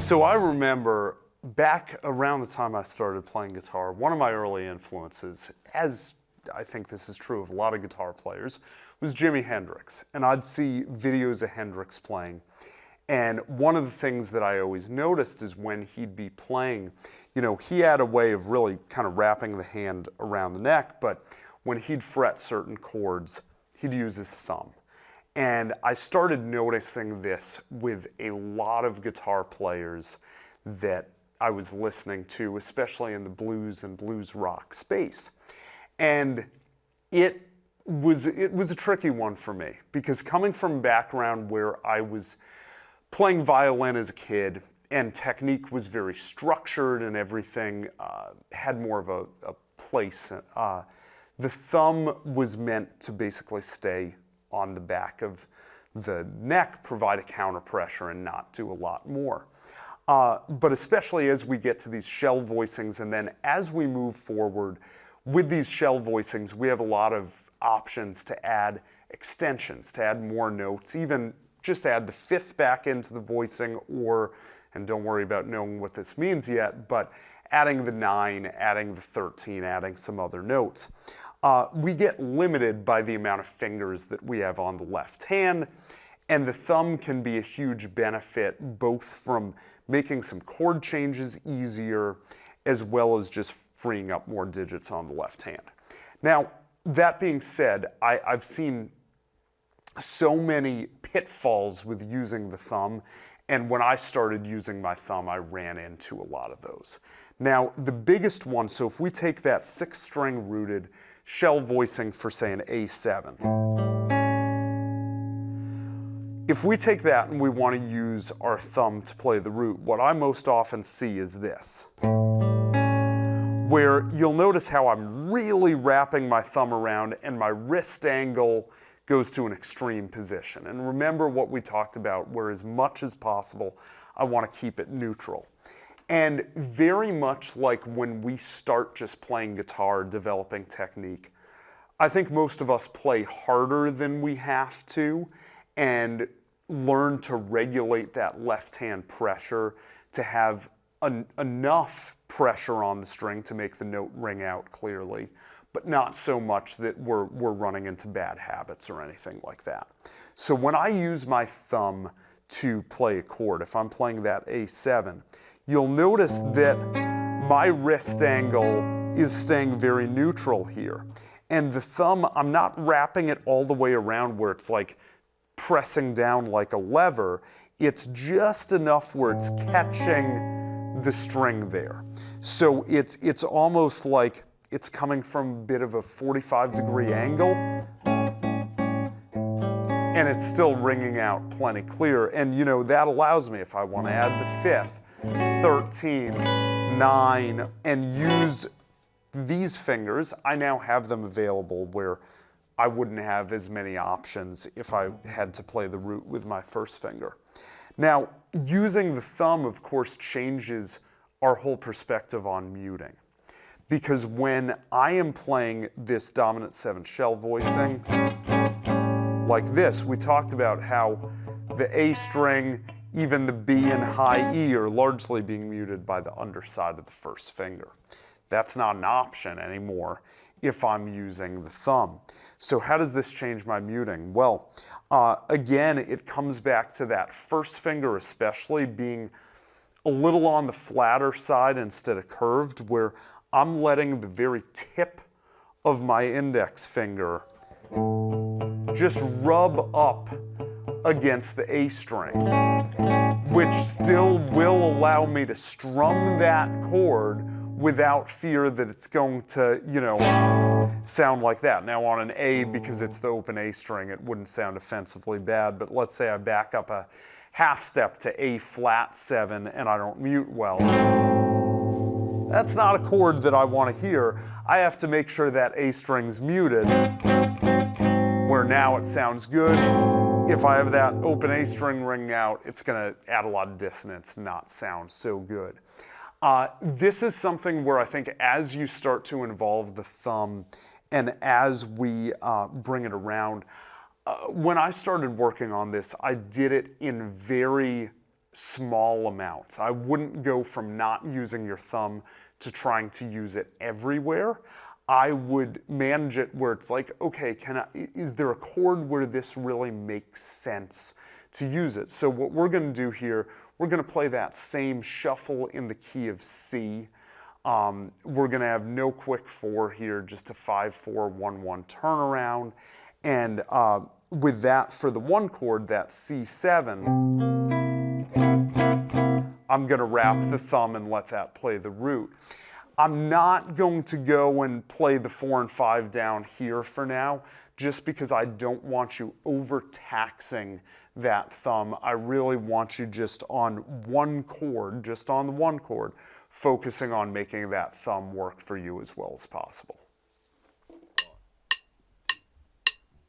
So I remember back around the time I started playing guitar, one of my early influences, as I think this is true of a lot of guitar players, was Jimi Hendrix. And I'd see videos of Hendrix playing. And one of the things that I always noticed is when he'd be playing, you know, he had a way of really kind of wrapping the hand around the neck, but when he'd fret certain chords, he'd use his thumb. And I started noticing this with a lot of guitar players that I was listening to, especially in the blues and blues rock space. And it was a tricky one for me, because coming from a background where I was playing violin as a kid and technique was very structured and everything had more of a place, the thumb was meant to basically stay on the back of the neck, provide a counter pressure and not do a lot more. But especially as we get to these shell voicings, and then as we move forward with these shell voicings, we have a lot of options to add extensions, to add more notes, even just add the fifth back into the voicing, or, and don't worry about knowing what this means yet, but adding the 9, adding the 13, adding some other notes. We get limited by the amount of fingers that we have on the left hand, and the thumb can be a huge benefit, both from making some chord changes easier, as well as just freeing up more digits on the left hand. Now, that being said, I've seen so many pitfalls with using the thumb, and when I started using my thumb, I ran into a lot of those. Now, the biggest one, so if we take that 6-string rooted shell voicing for, say, an A7. If we take that and we want to use our thumb to play the root, what I most often see is this, where you'll notice how I'm really wrapping my thumb around and my wrist angle goes to an extreme position. And remember what we talked about, where as much as possible, I want to keep it neutral. And very much like when we start just playing guitar, developing technique, I think most of us play harder than we have to and learn to regulate that left hand pressure to have enough pressure on the string to make the note ring out clearly, but not so much that we're running into bad habits or anything like that. So when I use my thumb to play a chord, if I'm playing that A7, you'll notice that my wrist angle is staying very neutral here. And the thumb, I'm not wrapping it all the way around where it's like pressing down like a lever. It's just enough where it's catching the string there. So it's almost like it's coming from a bit of a 45-degree angle, and it's still ringing out plenty clear. And you know, that allows me, if I want to add the fifth, 13, 9, and use these fingers, I now have them available where I wouldn't have as many options if I had to play the root with my first finger. Now, using the thumb, of course, changes our whole perspective on muting. Because when I am playing this dominant 7 shell voicing, like this, we talked about how the A string, even the B and high E are largely being muted by the underside of the first finger. That's not an option anymore if I'm using the thumb. So how does this change my muting? Well, again, it comes back to that first finger especially being a little on the flatter side instead of curved, where I'm letting the very tip of my index finger just rub up against the A string, which still will allow me to strum that chord without fear that it's going to, you know, sound like that. Now on an A, because it's the open A string, it wouldn't sound offensively bad, but let's say I back up a half step to A flat 7 and I don't mute well. That's not a chord that I want to hear. I have to make sure that A string's muted, where now it sounds good. If I have that open A string ring out, it's going to add a lot of dissonance, not sound so good. This is something where I think as you start to involve the thumb and as we bring it around, when I started working on this, I did it in very small amounts. I wouldn't go from not using your thumb to trying to use it everywhere. I would manage it where it's like, okay, is there a chord where this really makes sense to use it? So what we're going to do here, we're going to play that same shuffle in the key of C. We're going to have no quick 4 here, just a 5-4-1-1 turnaround. And with that, for the 1 chord, that C7, I'm going to wrap the thumb and let that play the root. I'm not going to go and play the 4 and 5 down here for now, just because I don't want you overtaxing that thumb. I really want you just on 1 chord, just on the 1 chord, focusing on making that thumb work for you as well as possible.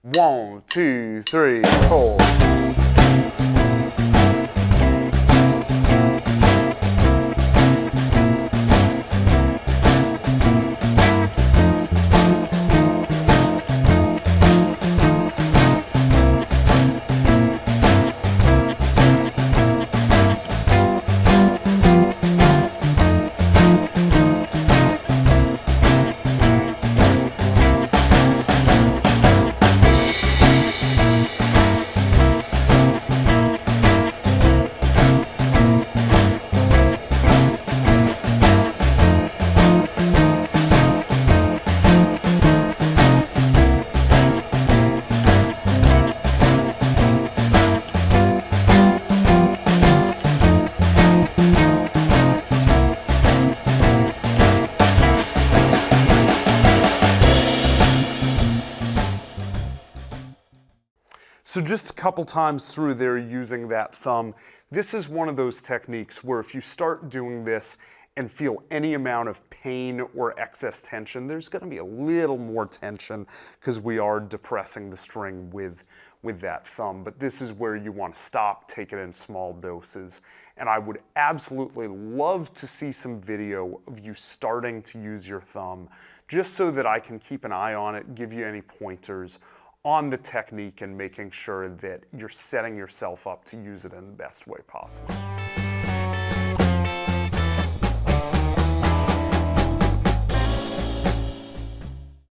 1, 2, 3, 4. So just a couple times through there using that thumb, this is one of those techniques where if you start doing this and feel any amount of pain or excess tension, there's going to be a little more tension because we are depressing the string with that thumb. But this is where you want to stop, take it in small doses. And I would absolutely love to see some video of you starting to use your thumb, just so that I can keep an eye on it, give you any pointers on the technique and making sure that you're setting yourself up to use it in the best way possible.